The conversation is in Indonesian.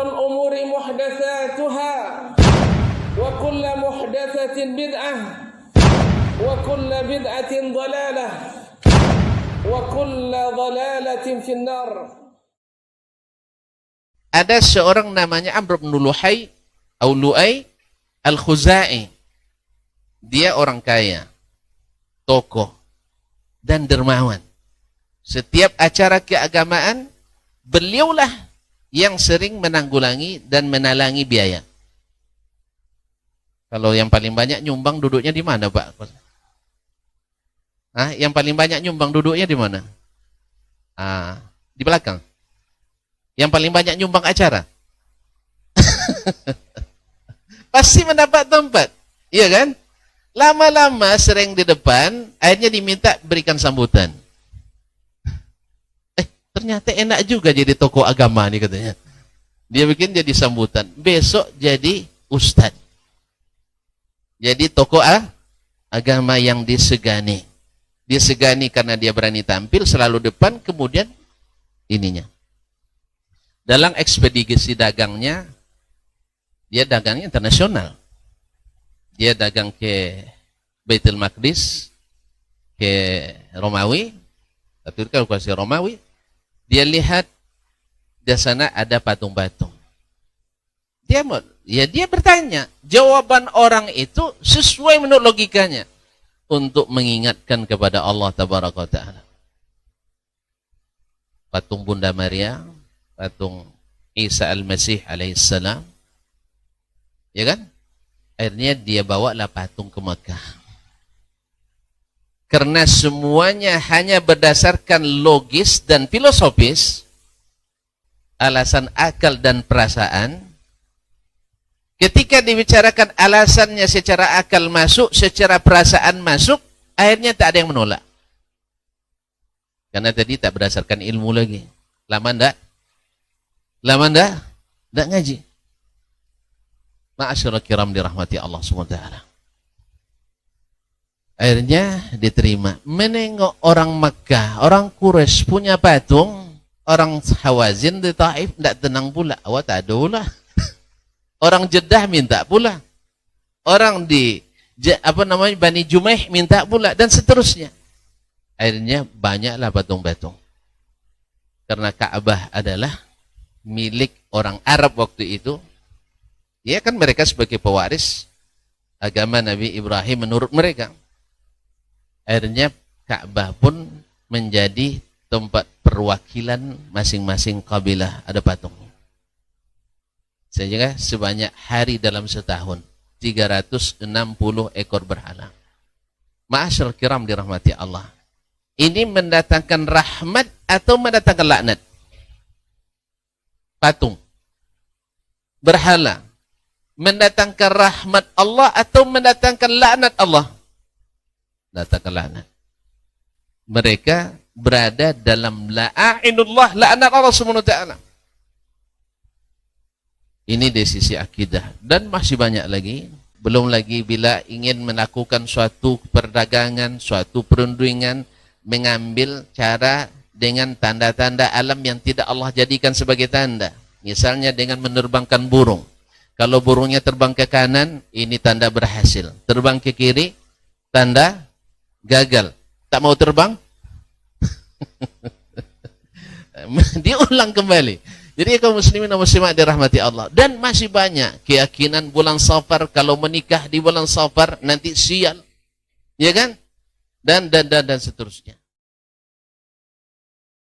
الأمور محدثاتها وكل محدثة بدعة وكل بدعة ضلالة وكل ضلالة في النار. Ada seorang namanya Amr bin Luhai atau Lu'ay Al-Khuzai. Dia orang kaya, tokoh, dan dermawan. Setiap acara keagamaan, beliaulah yang sering menanggulangi dan menalangi biaya. Kalau yang paling banyak nyumbang duduknya di mana, Pak? Yang paling banyak nyumbang duduknya di mana? Di belakang. Yang paling banyak nyumbang acara. Pasti mendapat tempat. Iya kan? Lama-lama sering di depan, akhirnya diminta berikan sambutan. Ternyata enak juga jadi tokoh agama nih katanya. Dia bikin jadi sambutan. Besok jadi ustadz. Jadi tokoh agama yang disegani. Disegani karena dia berani tampil selalu depan, kemudian ininya. Dalam ekspedisi dagangnya, dia dagangnya internasional. Dia dagang ke Baitul Maqdis, ke Romawi, tapi kalau kasih Romawi, dia lihat di sana ada patung-patung. Dia bertanya, jawaban orang itu sesuai menurut logikanya untuk mengingatkan kepada Allah Tabaraka wa Ta'ala. Patung Bunda Maria, patung Isa Al-Masih alaihissalam, ya kan? Akhirnya dia bawalah patung ke Mekah. Karena semuanya hanya berdasarkan logis dan filosofis, alasan akal dan perasaan. Ketika dibicarakan alasannya secara akal masuk, secara perasaan masuk, akhirnya tak ada yang menolak. Karena tadi tak berdasarkan ilmu lagi. Lama ndak? Ndak ngaji. Ma'asyarul kiram dirahmati Allah SWT. Akhirnya diterima. Menengok orang Makkah, orang Quraisy punya patung, orang Hawazin di Taif tidak tenang pula. Awak tak ada pula. Orang Jeddah minta pula. Orang di Bani Jumaih minta pula, dan seterusnya. Akhirnya banyaklah patung-patung. Karena Ka'bah adalah milik orang Arab waktu itu. Ya kan mereka sebagai pewaris agama Nabi Ibrahim menurut mereka. Akhirnya Ka'bah pun menjadi tempat perwakilan masing-masing kabilah, ada patungnya. Sehingga sebanyak hari dalam setahun 360 ekor berhala. Ma'asyarul kiram dirahmati Allah. Ini mendatangkan rahmat atau mendatangkan laknat? Patung, berhala, mendatangkan rahmat Allah atau mendatangkan laknat Allah? Datangkan laknat. Mereka berada dalam la'inullah, laknat Allah Subhanahu wa ta'ala. Ini dari sisi akidah, dan masih banyak lagi. Belum lagi bila ingin melakukan suatu perdagangan, suatu perundingan, mengambil cara dengan tanda-tanda alam yang tidak Allah jadikan sebagai tanda. Misalnya dengan menerbangkan burung. Kalau burungnya terbang ke kanan, ini tanda berhasil. Terbang ke kiri, tanda gagal. Tak mau terbang? Diulang kembali. Jadi kaum muslimin dan muslimat dirahmati Allah. Dan masih banyak keyakinan bulan Safar, kalau menikah di bulan Safar nanti sial. Ya kan? Dan seterusnya.